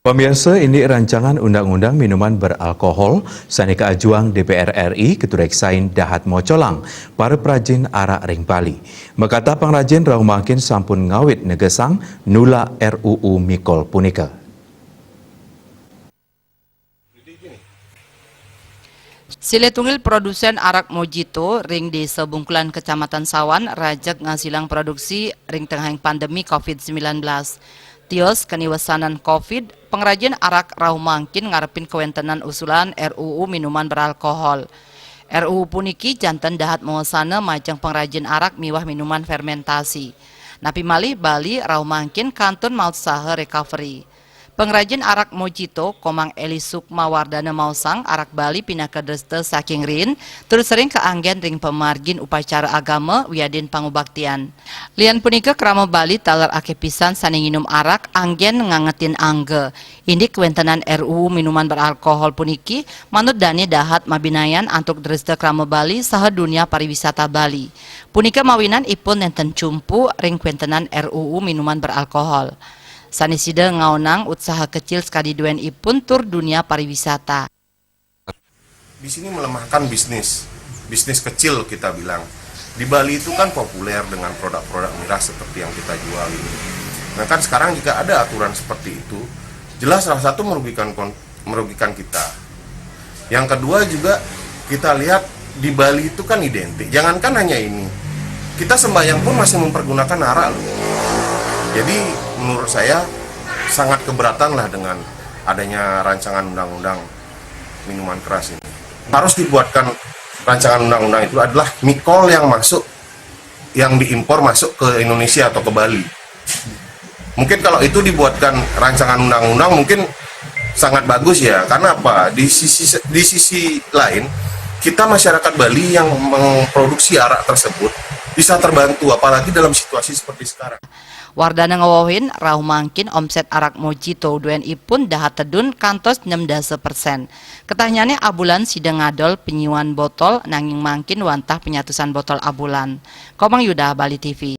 Pemirsa, ini rancangan undang-undang minuman beralkohol Sanika Ajuang DPR RI ketureksain dahat mocolang para perajin arak ring Bali. Makata pengrajin rau makin sampun ngawit negesang nula RUU Mikol punika. Siletungil produsen arak Mojito ring desa Bungkulan Kecamatan Sawan rajak ngasilang produksi ring tengahing pandemi COVID-19. Tios kaniwasanan COVID, pengrajin arak rau mangkin ngarepin kewentenan usulan RUU minuman beralkohol. RUU puniki jantan dahat mawasana majang pengrajin arak miwah minuman fermentasi. Napi malih Bali rau mangkin kantun mau saha recovery. Pengrajin arak Mojito, Komang Eli Sukma Wardana Mausang, arak Bali pindah ke deste saking rin, terus sering keanggen ring pemargin upacara agama wiadin pangubaktian. Lian punika krama Bali talar ake pisan saninginum arak anggen ngangetin angge. Ini kewentenan RUU minuman beralkohol puniki, manut dani dahat mabinayan antuk deste krama Bali saha dunia pariwisata Bali. Punika mawinan ipun nenten cumpu ring kewentenan RUU minuman beralkohol. Sanisida ngaonang usaha kecil sekali duen ipun tur dunia pariwisata. Di sini melemahkan bisnis kecil kita bilang. Di Bali itu kan populer dengan produk-produk miras seperti yang kita jual ini. Nah kan sekarang jika ada aturan seperti itu, jelas salah satu merugikan kita. Yang kedua juga kita lihat di Bali itu kan identik. Jangankan hanya ini, kita sembahyang pun masih mempergunakan arak loh. Jadi menurut saya sangat keberatan lah dengan adanya rancangan undang-undang minuman keras ini. Harus dibuatkan rancangan undang-undang itu adalah mikol yang diimpor masuk ke Indonesia atau ke Bali. Mungkin kalau itu dibuatkan rancangan undang-undang mungkin sangat bagus ya. Karena apa? Di sisi lain kita masyarakat Bali yang memproduksi arak tersebut bisa terbantu apalagi dalam situasi seperti sekarang. Wardana ngawohin rau mangkin omset arak Mojito duen ipun dahat tedun kantos 60%. Ketanyane abulan sidang ngadol penyuan botol nanging mangkin wantah penyatusan botol abulan. Komang Yuda, Bali TV.